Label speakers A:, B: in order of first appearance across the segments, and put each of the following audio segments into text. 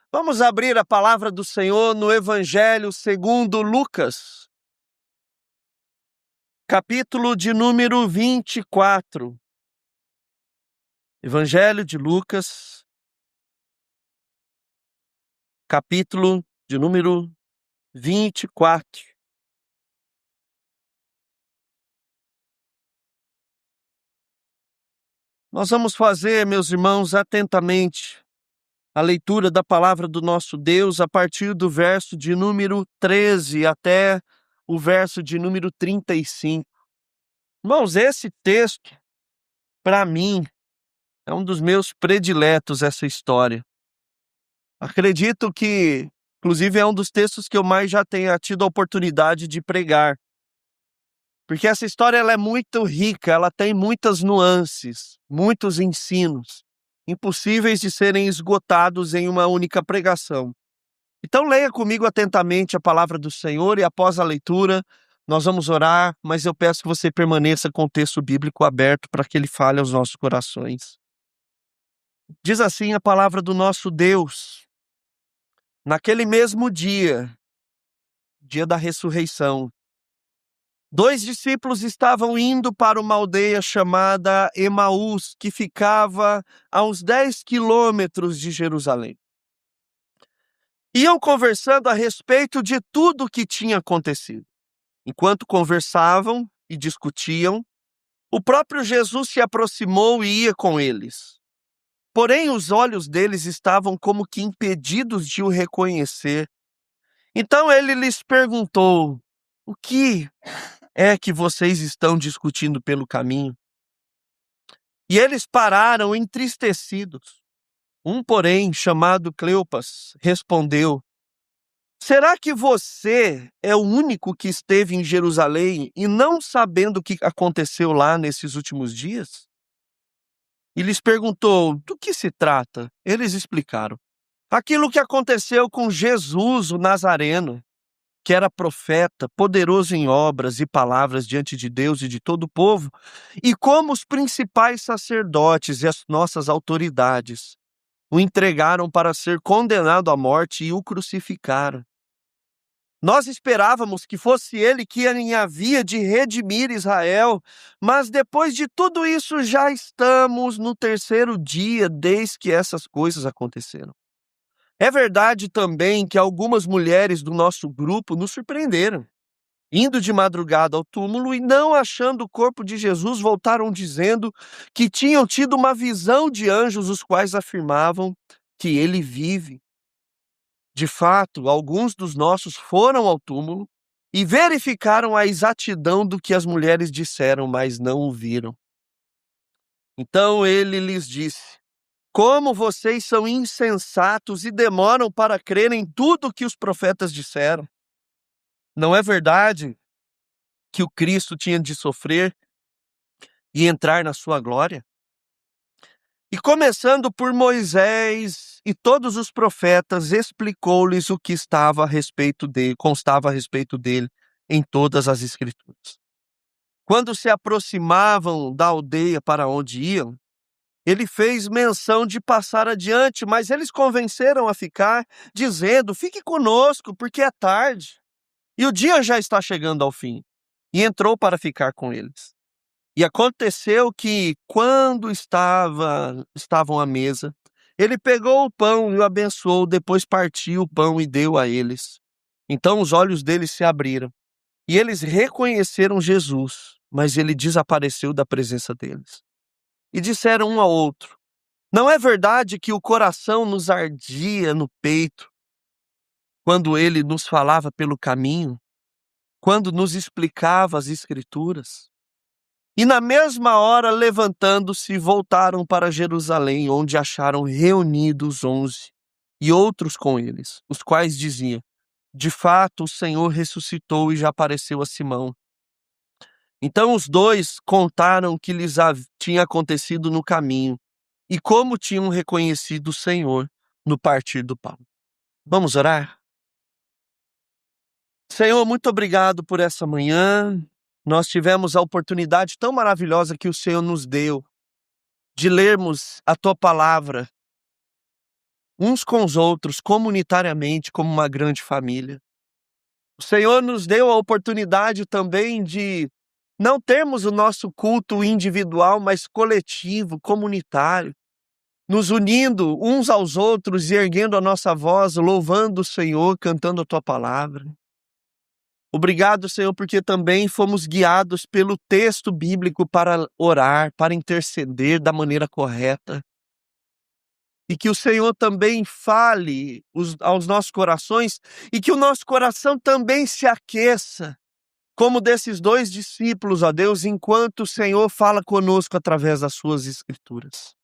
A: Vamos abrir a palavra do Senhor no Evangelho segundo Lucas, capítulo de número 24. Evangelho de Lucas, capítulo de número 24. Nós vamos fazer, meus irmãos, atentamente a leitura da palavra do nosso Deus a partir do verso de número 13 até o verso de número 35. Irmãos, esse texto, para mim, é um dos meus prediletos, essa história. Acredito que, inclusive, é um dos textos que eu mais já tenha tido a oportunidade de pregar. Porque essa história ela é muito rica, ela tem muitas nuances, muitos ensinos, impossíveis de serem esgotados em uma única pregação. Então leia comigo atentamente a palavra do Senhor e após a leitura nós vamos orar, mas eu peço que você permaneça com o texto bíblico aberto para que ele fale aos nossos corações. Diz assim a palavra do nosso Deus: naquele mesmo dia, dia da ressurreição, 2 discípulos estavam indo para uma aldeia chamada Emaús, que ficava a uns 10 quilômetros de Jerusalém. Iam conversando a respeito de tudo o que tinha acontecido. Enquanto conversavam e discutiam, o próprio Jesus se aproximou e ia com eles. Porém, os olhos deles estavam como que impedidos de o reconhecer. Então ele lhes perguntou: o que é que vocês estão discutindo pelo caminho? E eles pararam entristecidos. Um, porém, chamado Cleopas, respondeu: será que você é o único que esteve em Jerusalém e não sabendo o que aconteceu lá nesses últimos dias? E lhes perguntou: do que se trata? Eles explicaram: aquilo que aconteceu com Jesus, o Nazareno, que era profeta, poderoso em obras e palavras diante de Deus e de todo o povo, e como os principais sacerdotes e as nossas autoridades o entregaram para ser condenado à morte e o crucificaram. Nós esperávamos que fosse ele quem havia de redimir Israel, mas depois de tudo isso já estamos no 3º dia desde que essas coisas aconteceram. É verdade também que algumas mulheres do nosso grupo nos surpreenderam. Indo de madrugada ao túmulo e não achando o corpo de Jesus, voltaram dizendo que tinham tido uma visão de anjos, os quais afirmavam que ele vive. De fato, alguns dos nossos foram ao túmulo e verificaram a exatidão do que as mulheres disseram, mas não o viram. Então ele lhes disse: como vocês são insensatos e demoram para crer em tudo o que os profetas disseram? Não é verdade que o Cristo tinha de sofrer e entrar na sua glória? E começando por Moisés e todos os profetas, explicou-lhes o que constava a respeito dele em todas as Escrituras. Quando se aproximavam da aldeia para onde iam, ele fez menção de passar adiante, mas eles convenceram a ficar, dizendo: fique conosco, porque é tarde, e o dia já está chegando ao fim. E entrou para ficar com eles. E aconteceu que, quando estavam à mesa, ele pegou o pão e o abençoou, depois partiu o pão e deu a eles. Então os olhos deles se abriram, e eles reconheceram Jesus, mas ele desapareceu da presença deles. E disseram um ao outro: não é verdade que o coração nos ardia no peito quando ele nos falava pelo caminho, quando nos explicava as Escrituras? E na mesma hora, levantando-se, voltaram para Jerusalém, onde acharam reunidos 11 e outros com eles, os quais diziam: de fato, o Senhor ressuscitou e já apareceu a Simão. Então os 2 contaram o que lhes tinha acontecido no caminho e como tinham reconhecido o Senhor no partir do pão. Vamos orar? Senhor, muito obrigado por essa manhã. Nós tivemos a oportunidade tão maravilhosa que o Senhor nos deu de lermos a Tua palavra uns com os outros, comunitariamente, como uma grande família. O Senhor nos deu a oportunidade também de não termos o nosso culto individual, mas coletivo, comunitário, nos unindo uns aos outros e erguendo a nossa voz, louvando o Senhor, cantando a Tua palavra. Obrigado, Senhor, porque também fomos guiados pelo texto bíblico para orar, para interceder da maneira correta. E que o Senhor também fale aos nossos corações e que o nosso coração também se aqueça, como desses 2 discípulos, ó Deus, enquanto o Senhor fala conosco através das suas escrituras.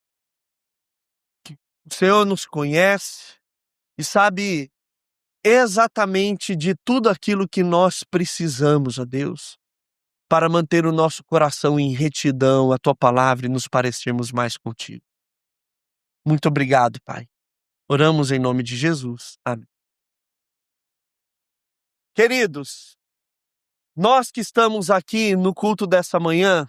A: O Senhor nos conhece e sabe exatamente de tudo aquilo que nós precisamos, ó Deus, para manter o nosso coração em retidão à Tua palavra e nos parecermos mais contigo. Muito obrigado, Pai. Oramos em nome de Jesus. Amém. Queridos, nós que estamos aqui no culto dessa manhã,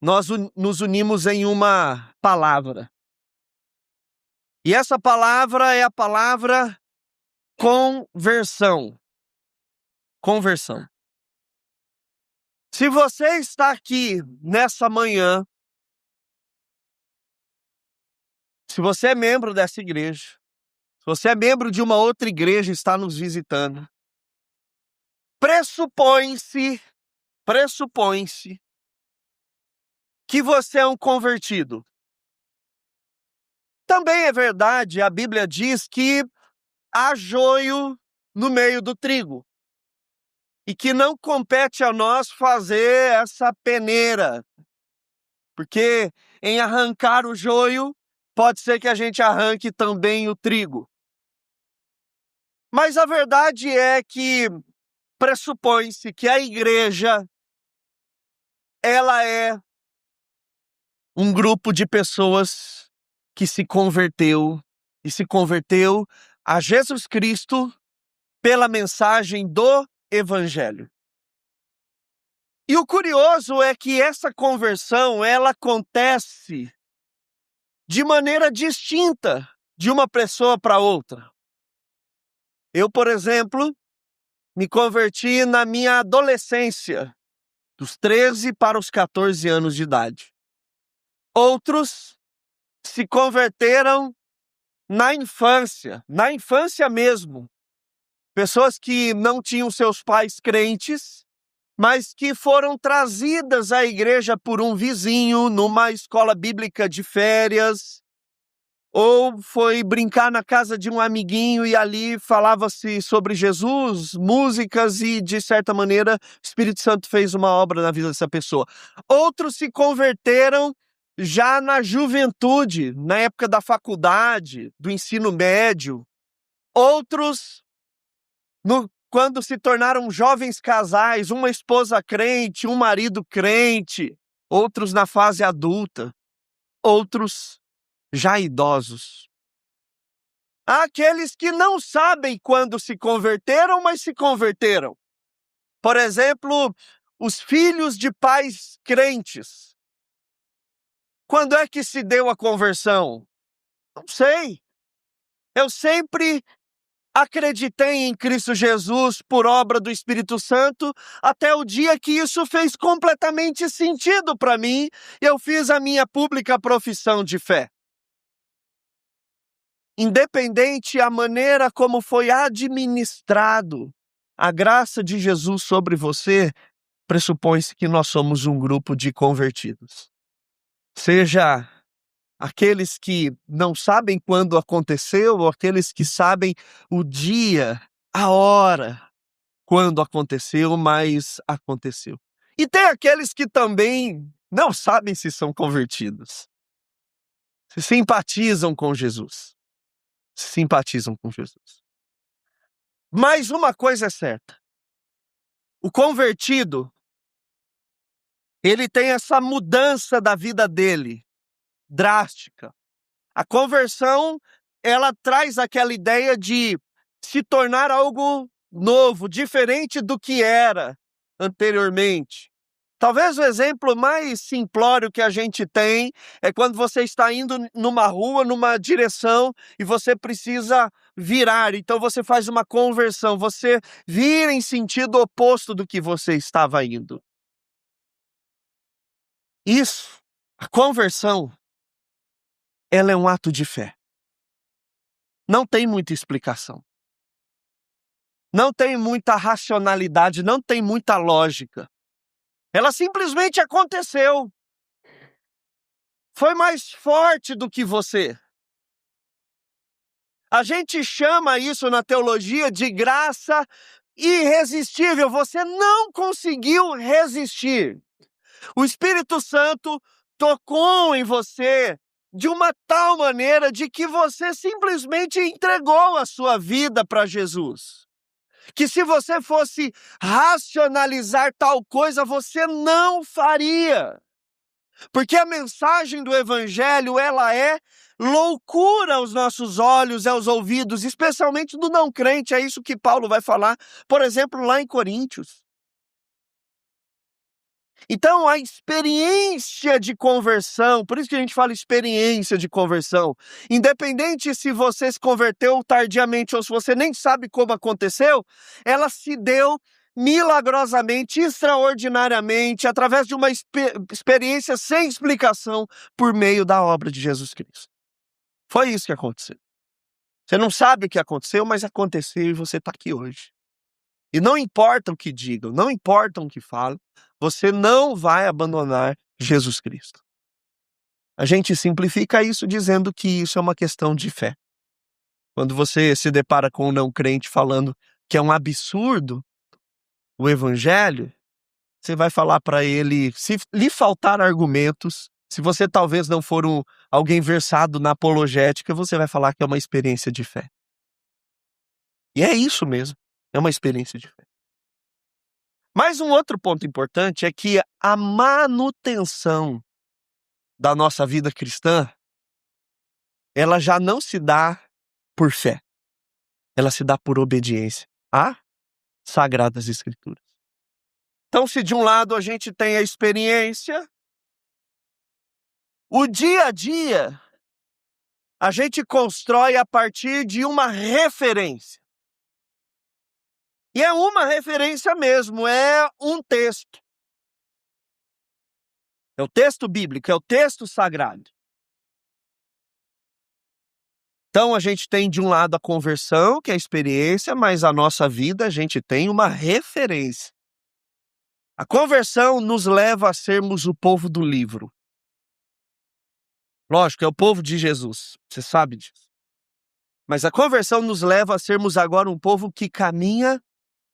A: nós nos unimos em uma palavra. E essa palavra é a palavra conversão. Conversão. Se você está aqui nessa manhã, se você é membro dessa igreja, se você é membro de uma outra igreja e está nos visitando, pressupõe-se que você é um convertido. Também é verdade, a Bíblia diz que há joio no meio do trigo e que não compete a nós fazer essa peneira, porque em arrancar o joio, pode ser que a gente arranque também o trigo. Mas a verdade é que pressupõe-se que a igreja, ela é um grupo de pessoas que se converteu a Jesus Cristo pela mensagem do Evangelho. E o curioso é que essa conversão, ela acontece de maneira distinta de uma pessoa para outra. Eu, por exemplo, me converti na minha adolescência, dos 13 para os 14 anos de idade. Outros se converteram na infância mesmo. Pessoas que não tinham seus pais crentes, mas que foram trazidas à igreja por um vizinho numa escola bíblica de férias, ou foi brincar na casa de um amiguinho e ali falava-se sobre Jesus, músicas e, de certa maneira, o Espírito Santo fez uma obra na vida dessa pessoa. Outros se converteram já na juventude, na época da faculdade, do ensino médio. Outros, quando se tornaram jovens casais, uma esposa crente, um marido crente. Outros na fase adulta. Outros já idosos. Há aqueles que não sabem quando se converteram, mas se converteram. Por exemplo, os filhos de pais crentes. Quando é que se deu a conversão? Não sei. Eu sempre acreditei em Cristo Jesus por obra do Espírito Santo até o dia que isso fez completamente sentido para mim e eu fiz a minha pública profissão de fé. Independente a maneira como foi administrado a graça de Jesus sobre você, pressupõe-se que nós somos um grupo de convertidos. Seja aqueles que não sabem quando aconteceu, ou aqueles que sabem o dia, a hora, quando aconteceu, mas aconteceu. E tem aqueles que também não sabem se são convertidos. Se simpatizam com Jesus. Mas uma coisa é certa. O convertido, ele tem essa mudança da vida dele, drástica. A conversão, ela traz aquela ideia de se tornar algo novo, diferente do que era anteriormente. Talvez o exemplo mais simplório que a gente tem é quando você está indo numa rua, numa direção, e você precisa virar. Então você faz uma conversão, você vira em sentido oposto do que você estava indo. Isso, a conversão, ela é um ato de fé. Não tem muita explicação. Não tem muita racionalidade, não tem muita lógica. Ela simplesmente aconteceu. Foi mais forte do que você. A gente chama isso na teologia de graça irresistível. Você não conseguiu resistir. O Espírito Santo tocou em você de uma tal maneira de que você simplesmente entregou a sua vida para Jesus. Que se você fosse racionalizar tal coisa, você não faria. Porque a mensagem do Evangelho, ela é loucura aos nossos olhos e aos ouvidos, especialmente do não crente. É isso que Paulo vai falar, por exemplo, lá em Coríntios. Então, a experiência de conversão, por isso que a gente fala experiência de conversão, independente se você se converteu tardiamente ou se você nem sabe como aconteceu, ela se deu milagrosamente, extraordinariamente, através de uma experiência sem explicação por meio da obra de Jesus Cristo. Foi isso que aconteceu. Você não sabe o que aconteceu, mas aconteceu e você está aqui hoje. E não importa o que digam, não importa o que falam, você não vai abandonar Jesus Cristo. A gente simplifica isso dizendo que isso é uma questão de fé. Quando você se depara com um não crente falando que é um absurdo o evangelho, você vai falar para ele, se lhe faltar argumentos, se você talvez não for alguém versado na apologética, você vai falar que é uma experiência de fé. E é isso mesmo, é uma experiência de fé. Mas um outro ponto importante é que a manutenção da nossa vida cristã, ela já não se dá por fé, ela se dá por obediência às Sagradas Escrituras. Então, se de um lado a gente tem a experiência, o dia a dia a gente constrói a partir de uma referência. E é uma referência mesmo, é um texto. É o texto bíblico, é o texto sagrado. Então a gente tem de um lado a conversão, que é a experiência, mas a nossa vida a gente tem uma referência. A conversão nos leva a sermos o povo do livro. Lógico, é o povo de Jesus, você sabe disso. Mas a conversão nos leva a sermos agora um povo que caminha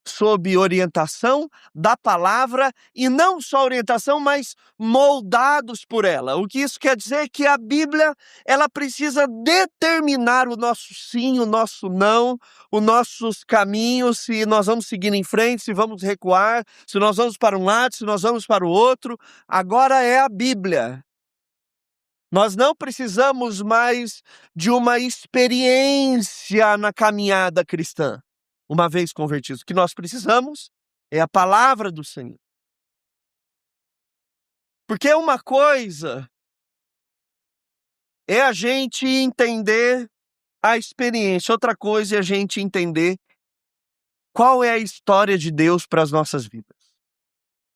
A: sob orientação da palavra, e não só orientação, mas moldados por ela. O que isso quer dizer é que a Bíblia, ela precisa determinar o nosso sim, o nosso não, os nossos caminhos, se nós vamos seguir em frente, se vamos recuar, se nós vamos para um lado, se nós vamos para o outro. Agora é a Bíblia. Nós não precisamos mais de uma experiência na caminhada cristã, uma vez convertidos. O que nós precisamos é a palavra do Senhor. Porque uma coisa é a gente entender a experiência, outra coisa é a gente entender qual é a história de Deus para as nossas vidas.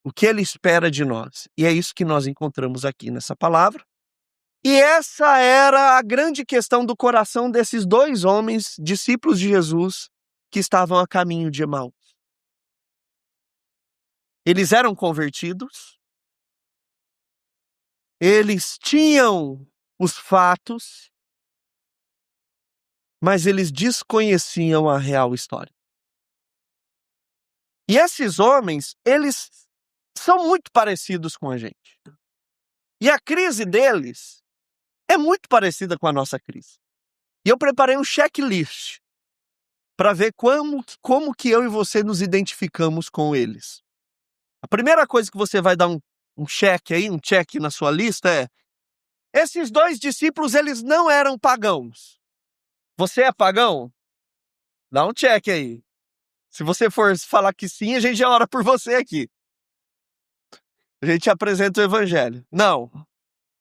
A: O que Ele espera de nós. E é isso que nós encontramos aqui nessa palavra. E essa era a grande questão do coração desses dois homens, discípulos de Jesus, que estavam a caminho de Emaús. Eles eram convertidos, eles tinham os fatos, mas eles desconheciam a real história. E esses homens, eles são muito parecidos com a gente. E a crise deles é muito parecida com a nossa crise. E eu preparei um checklist para ver como que eu e você nos identificamos com eles. A primeira coisa que você vai dar um check aí, um check na sua lista é: esses dois discípulos, eles não eram pagãos. Você é pagão? Dá um check aí. Se você for falar que sim, a gente já ora por você aqui. A gente apresenta o evangelho. Não.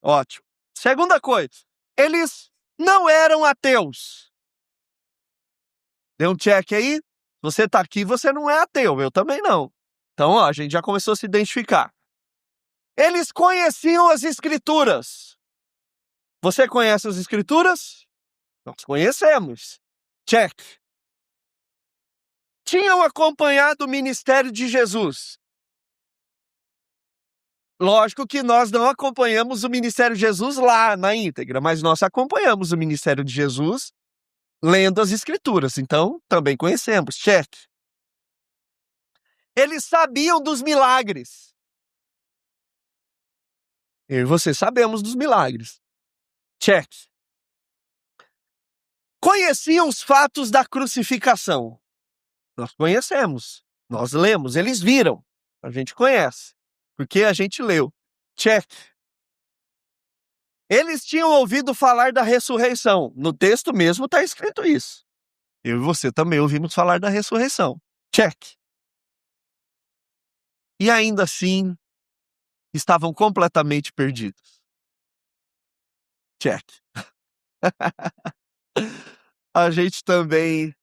A: Ótimo. Segunda coisa, eles não eram ateus. Dê um check aí. Você está aqui, você não é ateu, eu também não. Então, ó, a gente já começou a se identificar. Eles conheciam as Escrituras. Você conhece as Escrituras? Nós conhecemos. Check. Tinham acompanhado o ministério de Jesus. Lógico que nós não acompanhamos o ministério de Jesus lá na íntegra, mas nós acompanhamos o ministério de Jesus lendo as Escrituras. Então, também conhecemos. Check. Eles sabiam dos milagres. Eu e você sabemos dos milagres. Check. Conheciam os fatos da crucificação. Nós conhecemos. Nós lemos. Eles viram. A gente conhece. Porque a gente leu. Check. Eles tinham ouvido falar da ressurreição. No texto mesmo está escrito isso. Eu e você também ouvimos falar da ressurreição. Check. E ainda assim, estavam completamente perdidos. Check. A gente também,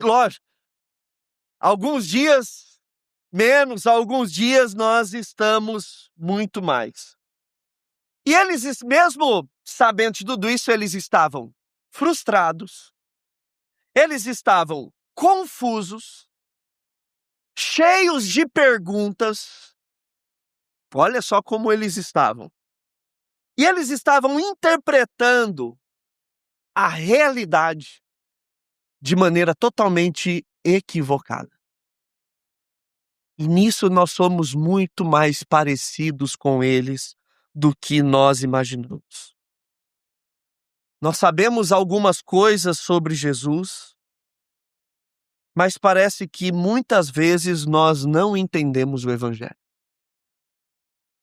A: lógico, alguns dias menos, alguns dias nós estamos muito mais. E eles, mesmo sabendo de tudo isso, eles estavam frustrados, eles estavam confusos, cheios de perguntas. Olha só como eles estavam. E eles estavam interpretando a realidade de maneira totalmente equivocada. E nisso nós somos muito mais parecidos com eles do que nós imaginamos. Nós sabemos algumas coisas sobre Jesus, mas parece que muitas vezes nós não entendemos o Evangelho.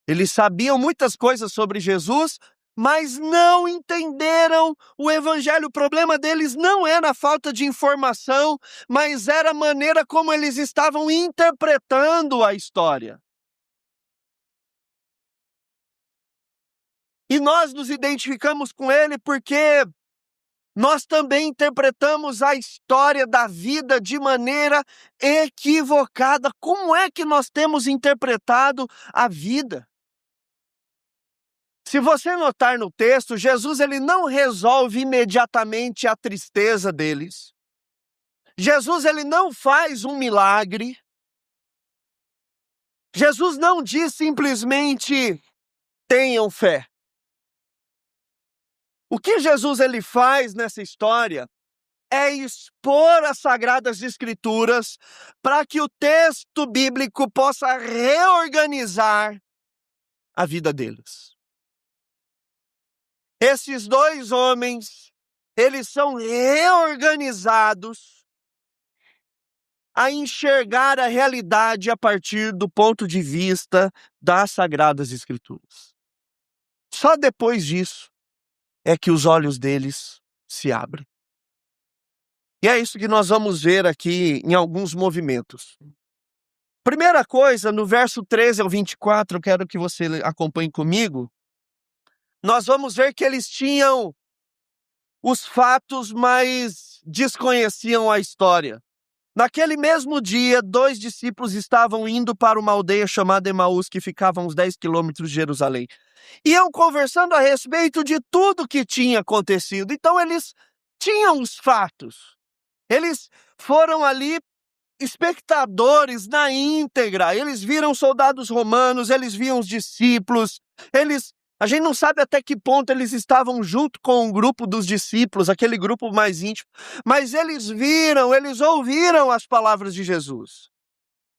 A: Eles sabiam muitas coisas sobre Jesus, mas não entenderam o Evangelho. O problema deles não era a falta de informação, mas era a maneira como eles estavam interpretando a história. E nós nos identificamos com ele porque nós também interpretamos a história da vida de maneira equivocada. Como é que nós temos interpretado a vida? Se você notar no texto, Jesus ele não resolve imediatamente a tristeza deles. Jesus ele não faz um milagre. Jesus não diz simplesmente tenham fé. O que Jesus ele faz nessa história é expor as Sagradas Escrituras para que o texto bíblico possa reorganizar a vida deles. Esses dois homens, eles são reorganizados a enxergar a realidade a partir do ponto de vista das Sagradas Escrituras. Só depois disso é que os olhos deles se abrem. E é isso que nós vamos ver aqui em alguns movimentos. Primeira coisa, no verso 13 ao 24, eu quero que você acompanhe comigo. Nós vamos ver que eles tinham os fatos, mas desconheciam a história. Naquele mesmo dia, 2 discípulos estavam indo para uma aldeia chamada Emaús, que ficava a uns 10 quilômetros de Jerusalém. Iam conversando a respeito de tudo que tinha acontecido. Então eles tinham os fatos. Eles foram ali espectadores na íntegra. Eles viram soldados romanos, eles viam os discípulos. A gente não sabe até que ponto eles estavam junto com o grupo dos discípulos, aquele grupo mais íntimo. Mas eles viram, eles ouviram as palavras de Jesus.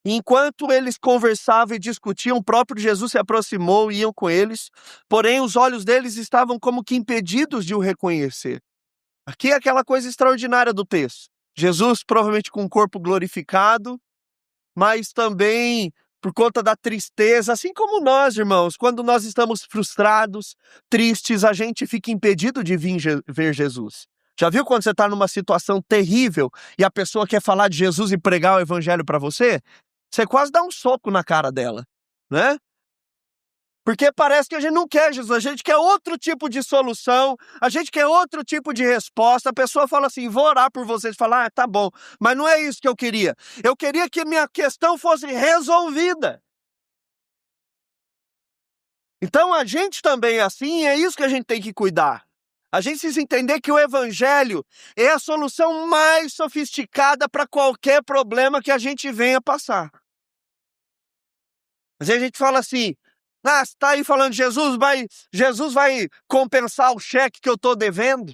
A: Enquanto eles conversavam e discutiam, o próprio Jesus se aproximou e iam com eles. Porém, os olhos deles estavam como que impedidos de o reconhecer. Aqui é aquela coisa extraordinária do texto. Jesus provavelmente com o corpo glorificado, mas também por conta da tristeza, assim como nós, irmãos, quando nós estamos frustrados, tristes, a gente fica impedido de vir ver Jesus. Já viu quando você está numa situação terrível e a pessoa quer falar de Jesus e pregar o evangelho para você? Você quase dá um soco na cara dela, né? Porque parece que a gente não quer Jesus, a gente quer outro tipo de solução, a gente quer outro tipo de resposta. A pessoa fala assim, vou orar por vocês, fala, tá bom, mas não é isso que eu queria. Eu queria que minha questão fosse resolvida. Então a gente também é assim, é isso que a gente tem que cuidar. A gente precisa entender que o evangelho é a solução mais sofisticada para qualquer problema que a gente venha passar. Às vezes a gente fala assim, você está aí falando, Jesus vai compensar o cheque que eu estou devendo?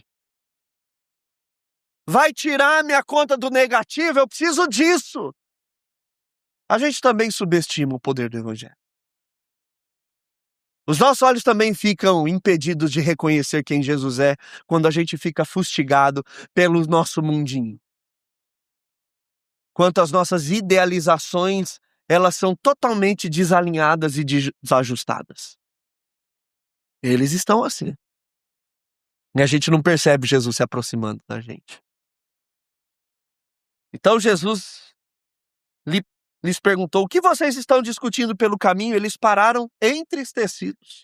A: Vai tirar minha conta do negativo? Eu preciso disso. A gente também subestima o poder do evangelho. Os nossos olhos também ficam impedidos de reconhecer quem Jesus é quando a gente fica fustigado pelo nosso mundinho. Quanto às nossas idealizações, elas são totalmente desalinhadas e desajustadas. Eles estão assim. E a gente não percebe Jesus se aproximando da gente. Então Jesus lhes perguntou, o que vocês estão discutindo pelo caminho? Eles pararam entristecidos.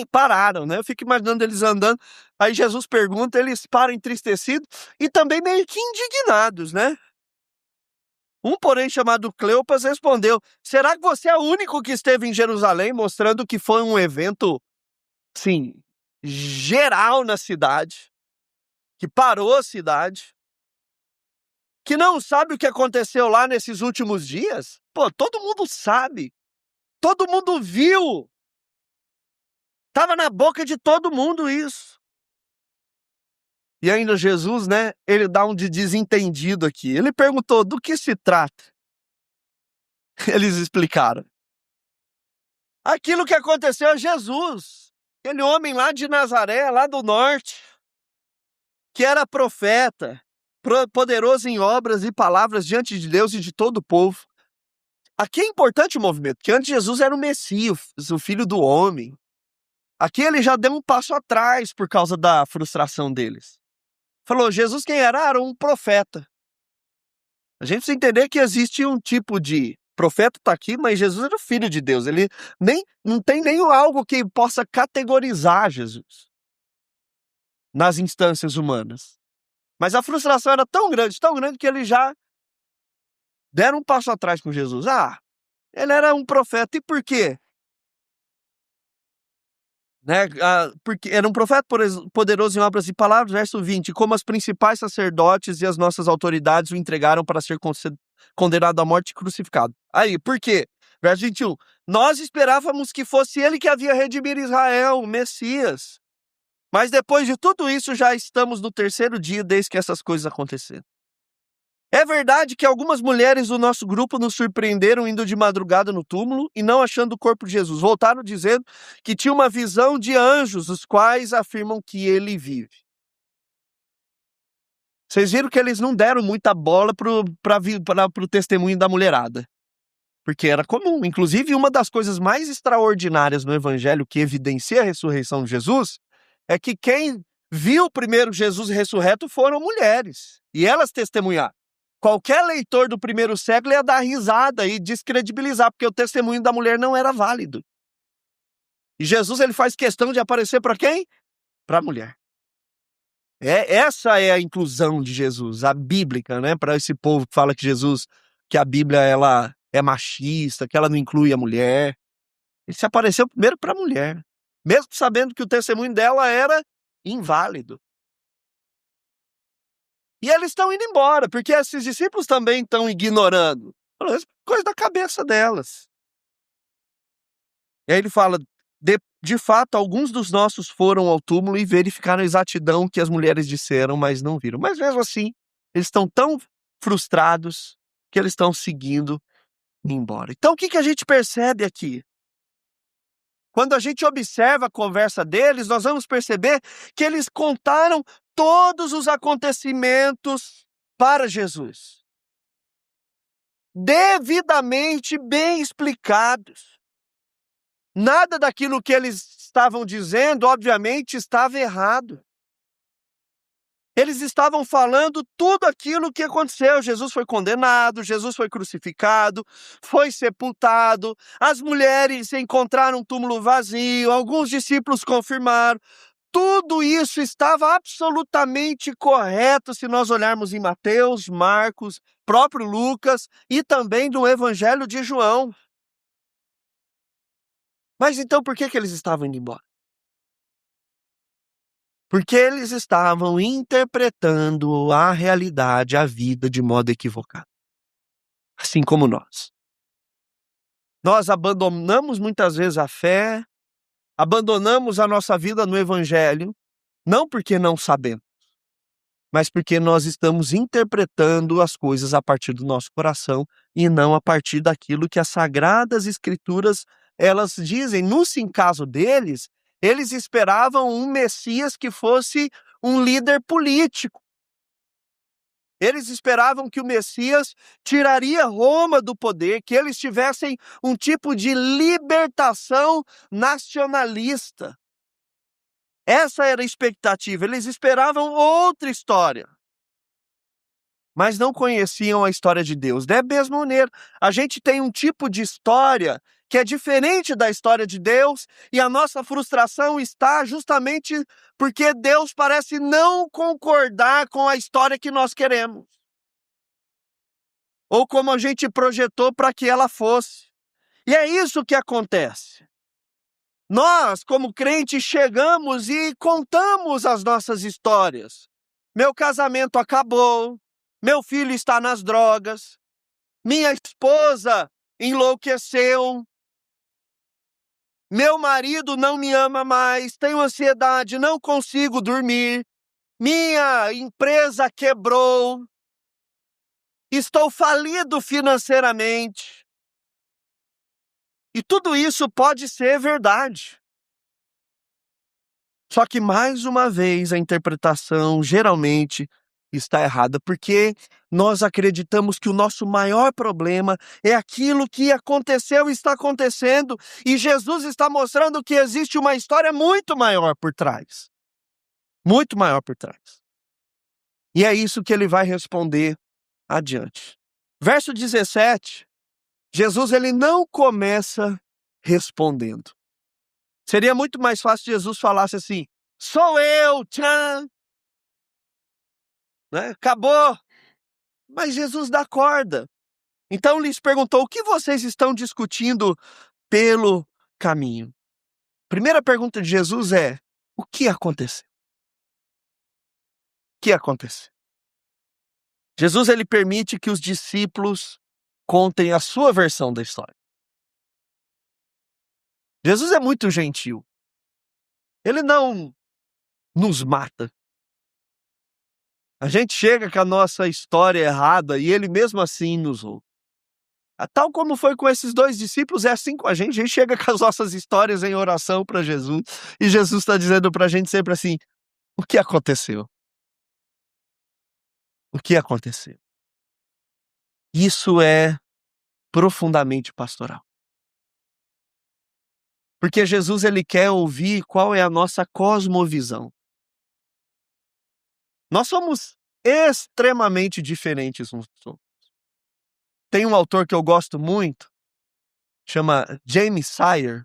A: Pararam, né? Eu fico imaginando eles andando, aí Jesus pergunta, eles param entristecidos e também meio que indignados, né? Um, porém, chamado Cleopas, respondeu, será que você é o único que esteve em Jerusalém, mostrando que foi um evento, sim, geral na cidade, que parou a cidade, que não sabe o que aconteceu lá nesses últimos dias? Pô, todo mundo sabe, todo mundo viu, estava na boca de todo mundo isso. E ainda Jesus, né, ele dá um de desentendido aqui. Ele perguntou, do que se trata? Eles explicaram. Aquilo que aconteceu a Jesus, aquele homem lá de Nazaré, lá do norte, que era profeta, poderoso em obras e palavras diante de Deus e de todo o povo. Aqui é importante o movimento, que antes Jesus era o Messias, o filho do homem. Aqui ele já deu um passo atrás por causa da frustração deles. Falou, Jesus quem era? Era um profeta. A gente precisa entender que existe um tipo de profeta está aqui, mas Jesus era o filho de Deus. Ele não tem nem algo que possa categorizar Jesus nas instâncias humanas. Mas a frustração era tão grande que eles já deram um passo atrás com Jesus. Ele era um profeta. E por quê? Né? Porque era um profeta poderoso em obras e palavras, verso 20, como as principais sacerdotes e as nossas autoridades o entregaram para ser condenado à morte e crucificado. Aí, por quê? Verso 21, nós esperávamos que fosse ele que havia redimir Israel, o Messias. Mas depois de tudo isso, já estamos no terceiro dia desde que essas coisas aconteceram. É verdade que algumas mulheres do nosso grupo nos surpreenderam indo de madrugada no túmulo e não achando o corpo de Jesus. Voltaram dizendo que tinha uma visão de anjos, os quais afirmam que ele vive. Vocês viram que eles não deram muita bola para o testemunho da mulherada. Porque era comum. Inclusive, uma das coisas mais extraordinárias no evangelho que evidencia a ressurreição de Jesus é que quem viu primeiro Jesus ressurreto foram mulheres. E elas testemunharam. Qualquer leitor do primeiro século ia dar risada e descredibilizar, porque o testemunho da mulher não era válido. E Jesus ele faz questão de aparecer para quem? Para a mulher. Essa é a inclusão de Jesus, a bíblica, né? Para esse povo que fala que a Bíblia ela é machista, que ela não inclui a mulher. Ele se apareceu primeiro para a mulher, mesmo sabendo que o testemunho dela era inválido. E eles estão indo embora, porque esses discípulos também estão ignorando. Coisa da cabeça delas. E aí ele fala, de fato, alguns dos nossos foram ao túmulo e verificaram a exatidão que as mulheres disseram, mas não viram. Mas mesmo assim, eles estão tão frustrados que eles estão seguindo embora. Então o que a gente percebe aqui? Quando a gente observa a conversa deles, nós vamos perceber que eles contaram todos os acontecimentos para Jesus. Devidamente bem explicados. Nada daquilo que eles estavam dizendo, obviamente, estava errado. Eles estavam falando tudo aquilo que aconteceu. Jesus foi condenado, Jesus foi crucificado, foi sepultado, as mulheres encontraram um túmulo vazio, alguns discípulos confirmaram. Tudo isso estava absolutamente correto se nós olharmos em Mateus, Marcos, próprio Lucas e também no Evangelho de João. Mas então por que eles estavam indo embora? Porque eles estavam interpretando a realidade, a vida de modo equivocado. Assim como nós. Nós abandonamos muitas vezes a fé, abandonamos a nossa vida no Evangelho, não porque não sabemos, mas porque nós estamos interpretando as coisas a partir do nosso coração e não a partir daquilo que as Sagradas Escrituras elas dizem. No caso deles, eles esperavam um Messias que fosse um líder político. Eles esperavam que o Messias tiraria Roma do poder, que eles tivessem um tipo de libertação nacionalista. Essa era a expectativa, eles esperavam outra história. Mas não conheciam a história de Deus. Da mesma maneira, a gente tem um tipo de história que é diferente da história de Deus, e a nossa frustração está justamente porque Deus parece não concordar com a história que nós queremos. Ou como a gente projetou para que ela fosse. E é isso que acontece. Nós, como crentes, chegamos e contamos as nossas histórias. Meu casamento acabou, meu filho está nas drogas, minha esposa enlouqueceu, meu marido não me ama mais, tenho ansiedade, não consigo dormir, minha empresa quebrou, estou falido financeiramente. E tudo isso pode ser verdade. Só que, mais uma vez, a interpretação geralmente está errada, porque nós acreditamos que o nosso maior problema é aquilo que aconteceu e está acontecendo, e Jesus está mostrando que existe uma história muito maior por trás. Muito maior por trás. E é isso que ele vai responder adiante. Verso 17, Jesus ele não começa respondendo. Seria muito mais fácil se Jesus falasse assim, sou eu, tchan, né? Acabou. Mas Jesus dá corda. Então lhes perguntou, o que vocês estão discutindo pelo caminho? Primeira pergunta de Jesus é, o que aconteceu? O que aconteceu? Jesus ele permite que os discípulos contem a sua versão da história. Jesus é muito gentil. Ele não nos mata. A gente chega com a nossa história errada e ele mesmo assim nos ouve. Tal como foi com esses dois discípulos, é assim com a gente chega com as nossas histórias em oração para Jesus, e Jesus está dizendo para a gente sempre assim, o que aconteceu? O que aconteceu? Isso é profundamente pastoral. Porque Jesus ele quer ouvir qual é a nossa cosmovisão. Nós somos extremamente diferentes uns dos outros. Tem um autor que eu gosto muito, chama James Sire,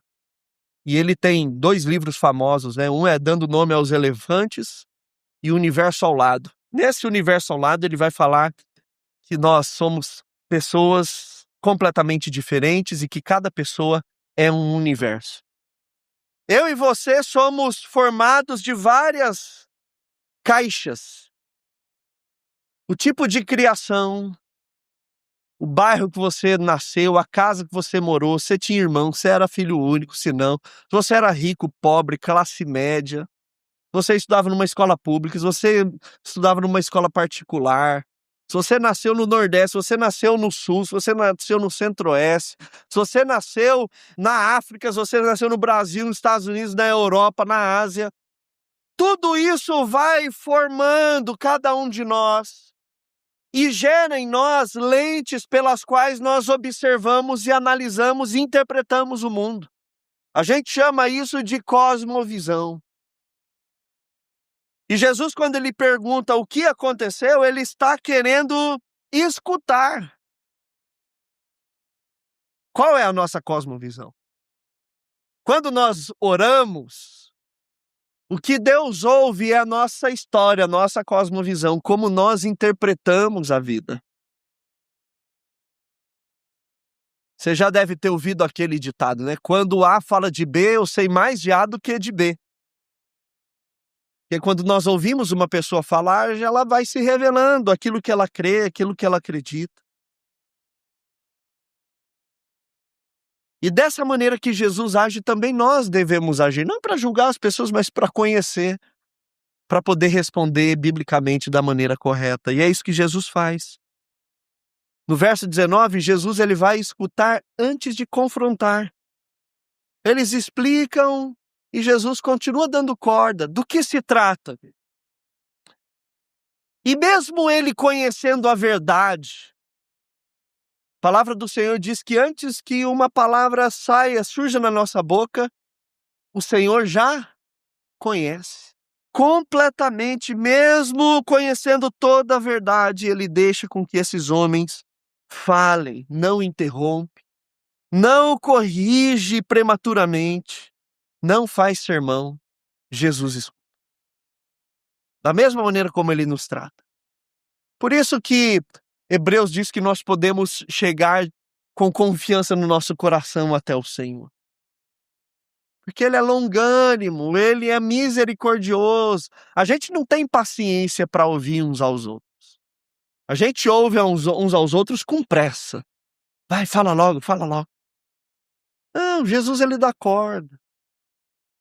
A: e ele tem 2 livros famosos, né? Um é Dando Nome aos Elefantes e O Universo ao Lado. Nesse Universo ao Lado ele vai falar que nós somos pessoas completamente diferentes e que cada pessoa é um universo. Eu e você somos formados de várias caixas. O tipo de criação, o bairro que você nasceu, a casa que você morou, você tinha irmão, você era filho único, se não, se você era rico, pobre, classe média, você estudava numa escola pública, se você estudava numa escola particular, se você nasceu no Nordeste, se você nasceu no Sul, se você nasceu no Centro-Oeste, se você nasceu na África, se você nasceu no Brasil, nos Estados Unidos, na Europa, na Ásia, tudo isso vai formando cada um de nós e gera em nós lentes pelas quais nós observamos e analisamos e interpretamos o mundo. A gente chama isso de cosmovisão. E Jesus, quando ele pergunta o que aconteceu, ele está querendo escutar. Qual é a nossa cosmovisão? Quando nós oramos, o que Deus ouve é a nossa história, a nossa cosmovisão, como nós interpretamos a vida. Você já deve ter ouvido aquele ditado, né? Quando A fala de B, eu sei mais de A do que de B. Porque quando nós ouvimos uma pessoa falar, ela vai se revelando aquilo que ela crê, aquilo que ela acredita. E dessa maneira que Jesus age, também nós devemos agir. Não para julgar as pessoas, mas para conhecer, para poder responder biblicamente da maneira correta. E é isso que Jesus faz. No verso 19, Jesus ele vai escutar antes de confrontar. Eles explicam e Jesus continua dando corda. Do que se trata? E mesmo ele conhecendo a verdade, a palavra do Senhor diz que antes que uma palavra surja na nossa boca, o Senhor já conhece. Completamente, mesmo conhecendo toda a verdade, ele deixa com que esses homens falem, não interrompe, não corrige prematuramente, não faz sermão. Jesus escuta. Da mesma maneira como ele nos trata. Por isso que Hebreus diz que nós podemos chegar com confiança no nosso coração até o Senhor. Porque ele é longânimo, ele é misericordioso. A gente não tem paciência para ouvir uns aos outros. A gente ouve uns aos outros com pressa. Vai, fala logo, fala logo. Não, Jesus ele dá corda.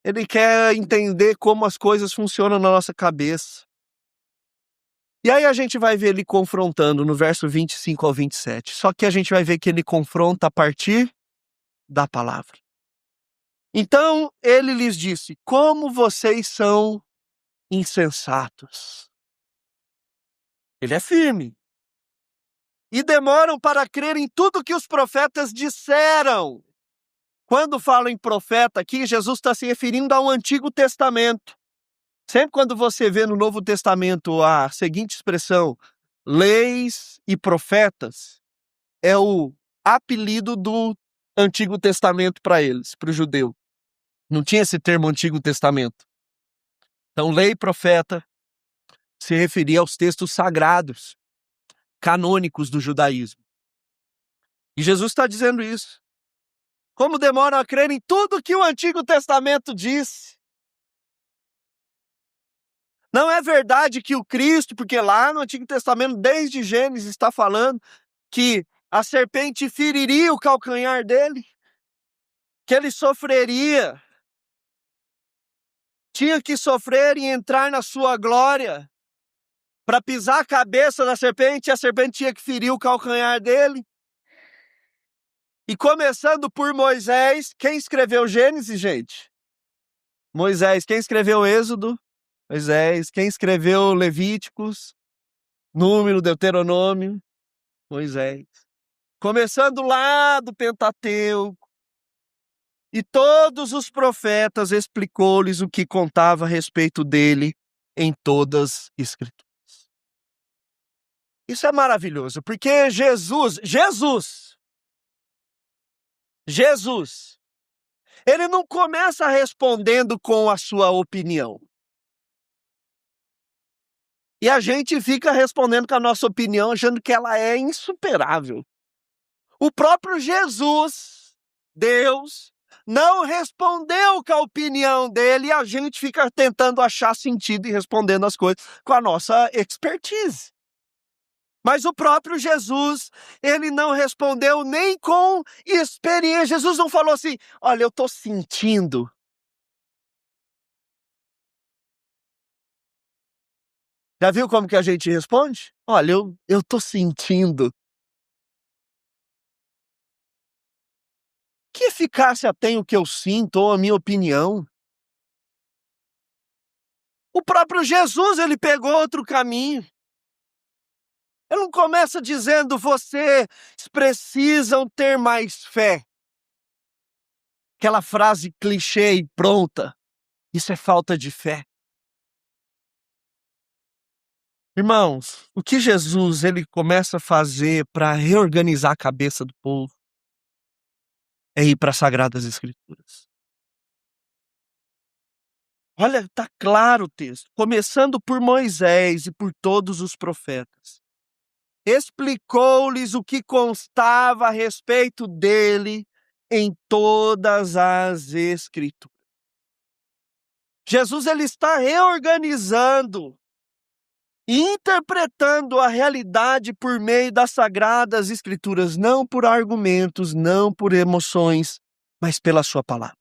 A: Ele quer entender como as coisas funcionam na nossa cabeça. E aí a gente vai ver ele confrontando no verso 25 ao 27. Só que a gente vai ver que ele confronta a partir da palavra. Então ele lhes disse: como vocês são insensatos. Ele é firme. E demoram para crer em tudo que os profetas disseram. Quando fala em profeta aqui, Jesus está se referindo ao Antigo Testamento. Sempre quando você vê no Novo Testamento a seguinte expressão, leis e profetas, é o apelido do Antigo Testamento para eles, para o judeu. Não tinha esse termo Antigo Testamento. Então, lei e profeta se referia aos textos sagrados, canônicos do judaísmo. E Jesus está dizendo isso. Como demoram a crer em tudo que o Antigo Testamento disse. Não é verdade que o Cristo, porque lá no Antigo Testamento, desde Gênesis, está falando que a serpente feriria o calcanhar dele, que ele sofreria, tinha que sofrer e entrar na sua glória, para pisar a cabeça da serpente, a serpente tinha que ferir o calcanhar dele. E começando por Moisés, quem escreveu Gênesis, gente? Moisés. Quem escreveu Êxodo? Moisés. Quem escreveu Levíticos? Número, Deuteronômio? Moisés. Começando lá do Pentateuco. E todos os profetas explicou-lhes o que contava a respeito dele em todas as Escrituras. Isso é maravilhoso, porque Jesus, ele não começa respondendo com a sua opinião. E a gente fica respondendo com a nossa opinião, achando que ela é insuperável. O próprio Jesus, Deus, não respondeu com a opinião dele e a gente fica tentando achar sentido e respondendo as coisas com a nossa expertise. Mas o próprio Jesus, ele não respondeu nem com experiência. Jesus não falou assim, olha, eu estou sentindo. Já viu como que a gente responde? Olha, eu estou sentindo. Que eficácia tem o que eu sinto ou a minha opinião? O próprio Jesus, ele pegou outro caminho. Ele não começa dizendo, vocês precisam ter mais fé. Aquela frase clichê e pronta. Isso é falta de fé. Irmãos, o que Jesus ele começa a fazer para reorganizar a cabeça do povo é ir para as Sagradas Escrituras. Olha, está claro o texto, começando por Moisés e por todos os profetas. Explicou-lhes o que constava a respeito dele em todas as Escrituras. Jesus ele está reorganizando e interpretando a realidade por meio das Sagradas Escrituras, não por argumentos, não por emoções, mas pela sua palavra.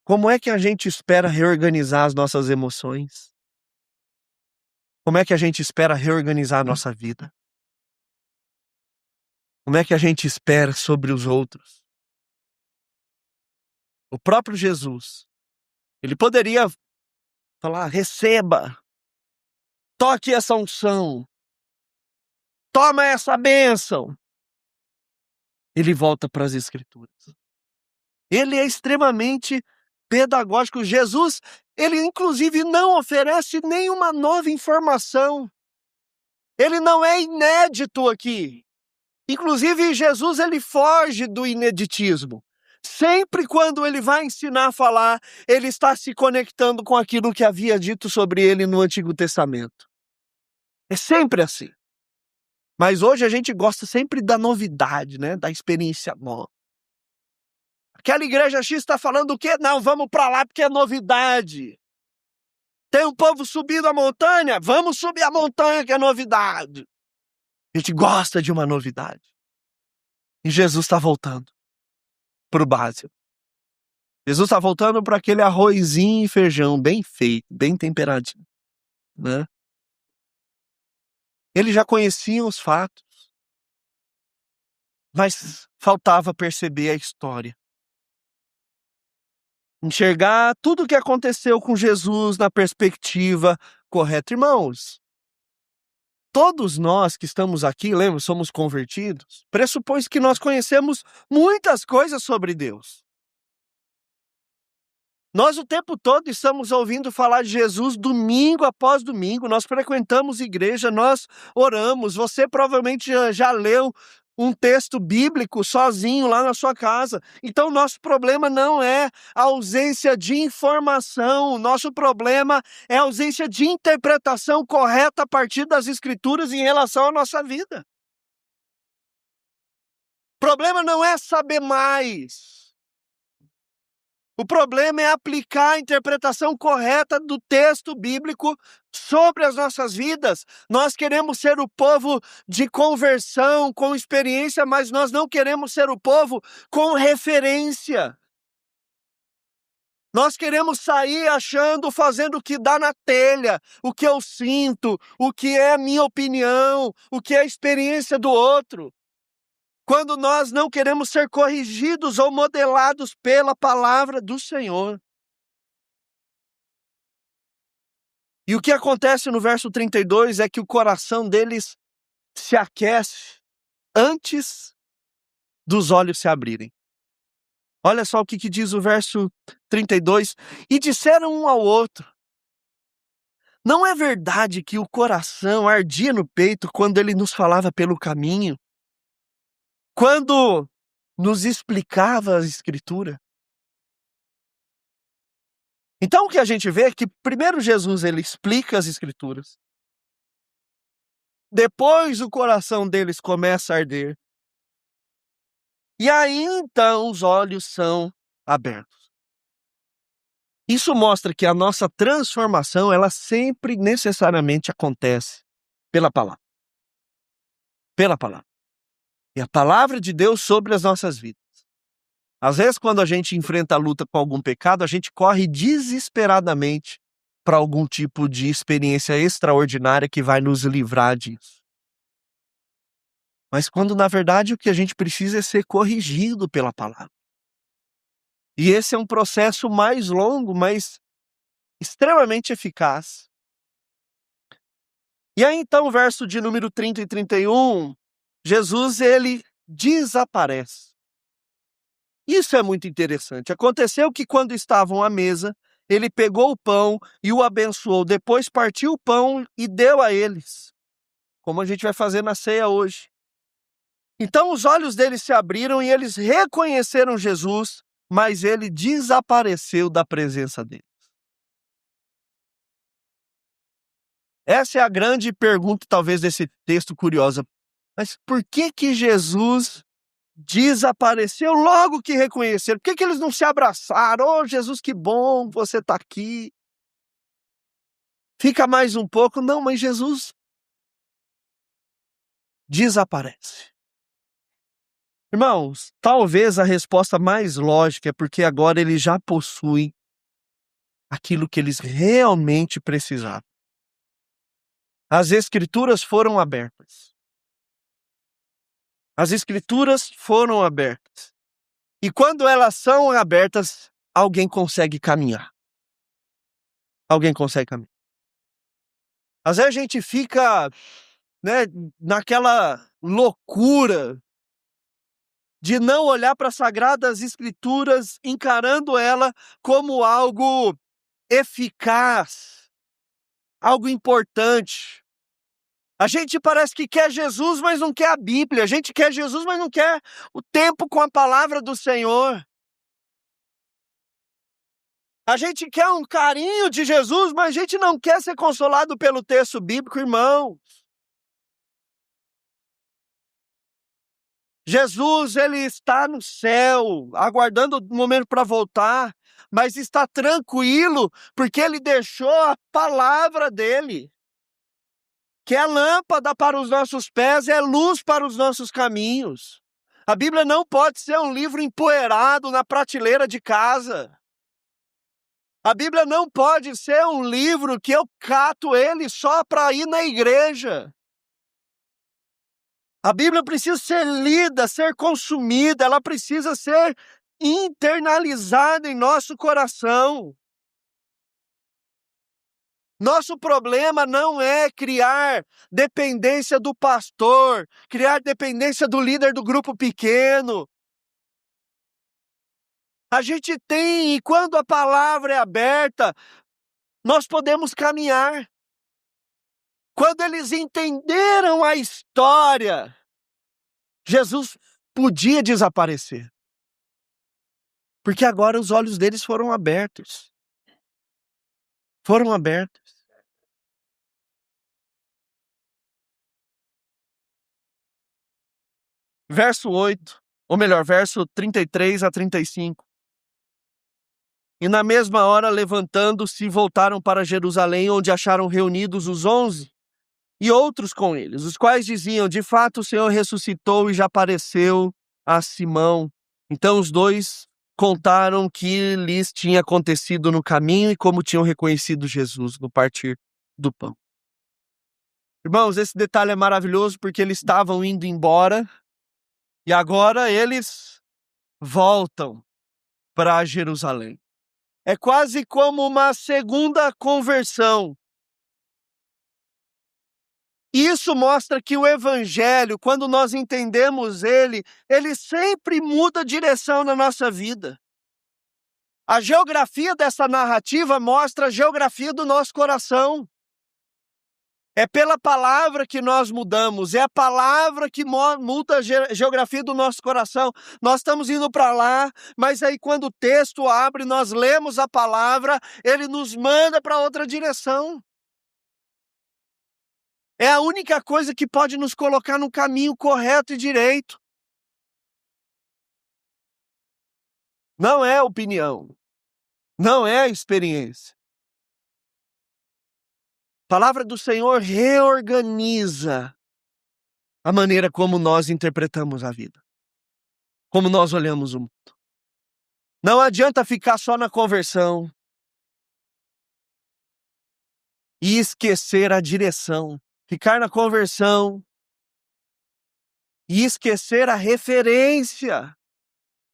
A: Como é que a gente espera reorganizar as nossas emoções? Como é que a gente espera reorganizar a nossa vida? Como é que a gente espera sobre os outros? O próprio Jesus, ele poderia falar: receba, toque essa unção, toma essa bênção. Ele volta para as Escrituras. Ele é extremamente pedagógico. Jesus, ele inclusive não oferece nenhuma nova informação. Ele não é inédito aqui. Inclusive, Jesus ele foge do ineditismo. Sempre quando ele vai ensinar a falar, ele está se conectando com aquilo que havia dito sobre ele no Antigo Testamento. É sempre assim. Mas hoje a gente gosta sempre da novidade, né? Da experiência nova. Aquela igreja X está falando o quê? Não, vamos para lá porque é novidade. Tem um povo subindo a montanha? Vamos subir a montanha que é novidade. A gente gosta de uma novidade. E Jesus está voltando para o básico. Jesus está voltando para aquele arrozinho e feijão bem feito, bem temperadinho, né? Eles já conheciam os fatos, mas faltava perceber a história. Enxergar tudo o que aconteceu com Jesus na perspectiva correta. Irmãos, todos nós que estamos aqui, lembra, somos convertidos, pressupõe que nós conhecemos muitas coisas sobre Deus. Nós o tempo todo estamos ouvindo falar de Jesus domingo após domingo, nós frequentamos igreja, nós oramos, você provavelmente já leu um texto bíblico sozinho lá na sua casa. Então nosso problema não é a ausência de informação, nosso problema é a ausência de interpretação correta a partir das Escrituras em relação à nossa vida. O problema não é saber mais. O problema é aplicar a interpretação correta do texto bíblico sobre as nossas vidas. Nós queremos ser o povo de conversão, com experiência, mas nós não queremos ser o povo com referência. Nós queremos sair achando, fazendo o que dá na telha, o que eu sinto, o que é a minha opinião, o que é a experiência do outro. Quando nós não queremos ser corrigidos ou modelados pela palavra do Senhor. E o que acontece no verso 32 é que o coração deles se aquece antes dos olhos se abrirem. Olha só o que diz o verso 32. E disseram um ao outro: não é verdade que o coração ardia no peito quando ele nos falava pelo caminho? Quando nos explicava a Escritura? Então o que a gente vê é que primeiro Jesus ele explica as Escrituras. Depois o coração deles começa a arder. E aí então os olhos são abertos. Isso mostra que a nossa transformação, ela sempre necessariamente acontece pela palavra. Pela palavra. E a palavra de Deus sobre as nossas vidas. Às vezes, quando a gente enfrenta a luta com algum pecado, a gente corre desesperadamente para algum tipo de experiência extraordinária que vai nos livrar disso. Mas quando, na verdade, o que a gente precisa é ser corrigido pela palavra. E esse é um processo mais longo, mas extremamente eficaz. E aí, então, verso de número 30 e 31, Jesus, ele desaparece. Isso é muito interessante. Aconteceu que quando estavam à mesa, ele pegou o pão e o abençoou. Depois partiu o pão e deu a eles, como a gente vai fazer na ceia hoje. Então os olhos deles se abriram e eles reconheceram Jesus, mas ele desapareceu da presença deles. Essa é a grande pergunta, talvez, desse texto curiosa. Mas por que Jesus desapareceu logo que reconheceram? Por que eles não se abraçaram? Oh, Jesus, que bom, você está aqui. Fica mais um pouco. Não, mas Jesus desaparece. Irmãos, talvez a resposta mais lógica é porque agora eles já possuem aquilo que eles realmente precisavam. As Escrituras foram abertas. As Escrituras foram abertas. E quando elas são abertas, alguém consegue caminhar. Alguém consegue caminhar. Às vezes a gente fica, naquela loucura de não olhar para as Sagradas Escrituras, encarando ela como algo eficaz, algo importante. A gente parece que quer Jesus, mas não quer a Bíblia. A gente quer Jesus, mas não quer o tempo com a palavra do Senhor. A gente quer um carinho de Jesus, mas a gente não quer ser consolado pelo texto bíblico, irmão. Jesus, ele está no céu, aguardando o momento para voltar, mas está tranquilo, porque ele deixou a palavra dele, que é lâmpada para os nossos pés, é luz para os nossos caminhos. A Bíblia não pode ser um livro empoeirado na prateleira de casa. A Bíblia não pode ser um livro que eu cato ele só para ir na igreja. A Bíblia precisa ser lida, ser consumida, ela precisa ser internalizada em nosso coração. Nosso problema não é criar dependência do pastor, criar dependência do líder do grupo pequeno. A gente tem, e quando a palavra é aberta, nós podemos caminhar. Quando eles entenderam a história, Jesus podia desaparecer. Porque agora os olhos deles foram abertos. Foram abertos. Verso 8, ou melhor, verso 33 a 35. E na mesma hora, levantando-se, voltaram para Jerusalém, onde acharam reunidos os 11 e outros com eles, os quais diziam: de fato o Senhor ressuscitou e já apareceu a Simão. Então os dois contaram o que lhes tinha acontecido no caminho e como tinham reconhecido Jesus no partir do pão. Irmãos, esse detalhe é maravilhoso porque eles estavam indo embora e agora eles voltam para Jerusalém. É quase como uma segunda conversão. Isso mostra que o evangelho, quando nós entendemos ele sempre muda a direção na nossa vida. A geografia dessa narrativa mostra a geografia do nosso coração. É pela palavra que nós mudamos, é a palavra que muda a geografia do nosso coração. Nós estamos indo para lá, mas aí quando o texto abre, nós lemos a palavra, ele nos manda para outra direção. É a única coisa que pode nos colocar no caminho correto e direito. Não é opinião, não é experiência. A palavra do Senhor reorganiza a maneira como nós interpretamos a vida, como nós olhamos o mundo. Não adianta ficar só na conversão e esquecer a direção. Ficar na conversão e esquecer a referência.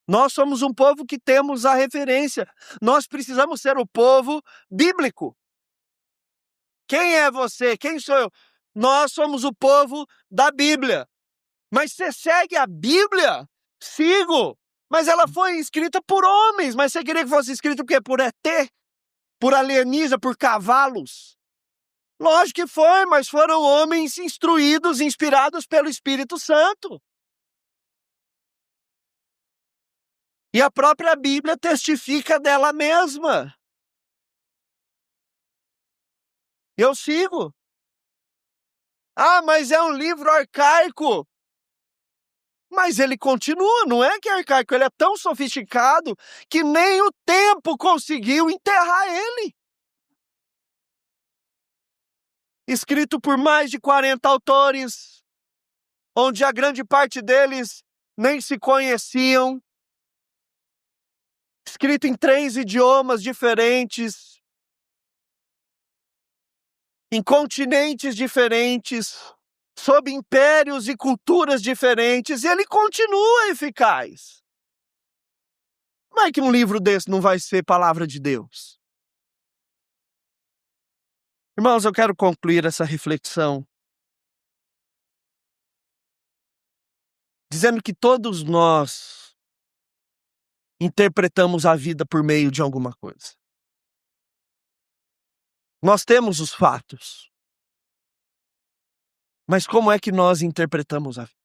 A: Nós somos um povo que temos a referência. Nós precisamos ser o povo bíblico. Quem é você? Quem sou eu? Nós somos o povo da Bíblia. Mas você segue a Bíblia? Sigo. Mas ela foi escrita por homens. Mas você queria que fosse escrita por quê? Por ET? por alienígena, por cavalos? Lógico que foi, mas foram homens instruídos, inspirados pelo Espírito Santo. E a própria Bíblia testifica dela mesma. Eu sigo. Ah, mas é um livro arcaico. Mas ele continua, não é que é arcaico, ele é tão sofisticado que nem o tempo conseguiu enterrar ele. Escrito por mais de 40 autores, onde a grande parte deles nem se conheciam. Escrito em 3 idiomas diferentes, em continentes diferentes, sob impérios e culturas diferentes, e ele continua eficaz. Como é que um livro desse não vai ser palavra de Deus? Irmãos, eu quero concluir essa reflexão dizendo que todos nós interpretamos a vida por meio de alguma coisa. Nós temos os fatos, mas como é que nós interpretamos a vida?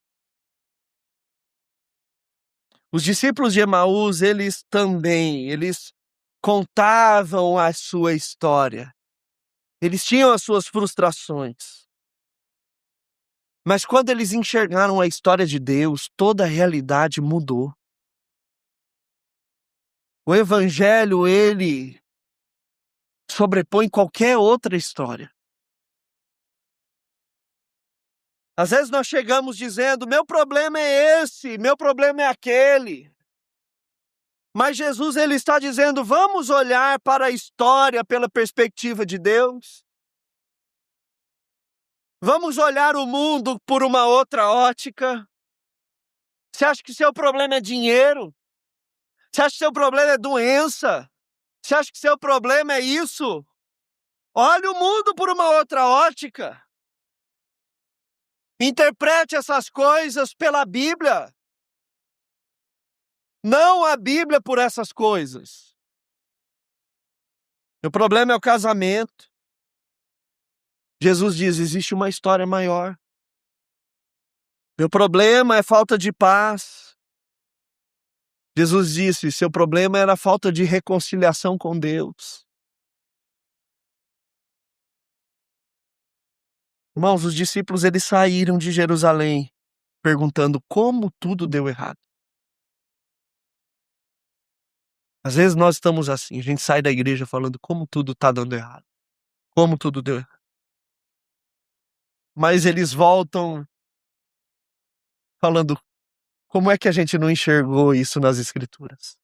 A: Os discípulos de Emaús, eles contavam a sua história. Eles tinham as suas frustrações. Mas quando eles enxergaram a história de Deus, toda a realidade mudou. O Evangelho, ele sobrepõe qualquer outra história. Às vezes nós chegamos dizendo, meu problema é esse, meu problema é aquele. Mas Jesus, ele está dizendo, vamos olhar para a história pela perspectiva de Deus. Vamos olhar o mundo por uma outra ótica. Você acha que seu problema é dinheiro? Você acha que seu problema é doença? Você acha que seu problema é isso? Olhe o mundo por uma outra ótica. Interprete essas coisas pela Bíblia. Não a Bíblia por essas coisas. Meu problema é o casamento. Jesus diz, existe uma história maior. Meu problema é falta de paz. Jesus disse, seu problema era a falta de reconciliação com Deus. Irmãos, os discípulos, eles saíram de Jerusalém perguntando como tudo deu errado. Às vezes nós estamos assim, a gente sai da igreja falando como tudo está dando errado. Como tudo deu errado. Mas eles voltam falando, como é que a gente não enxergou isso nas Escrituras?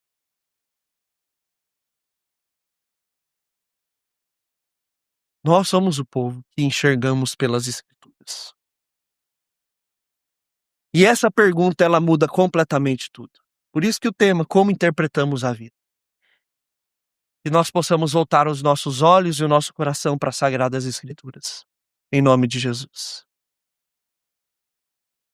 A: Nós somos o povo que enxergamos pelas Escrituras. E essa pergunta, ela muda completamente tudo. Por isso que o tema, como interpretamos a vida. Que nós possamos voltar os nossos olhos e o nosso coração para as Sagradas Escrituras. Em nome de Jesus.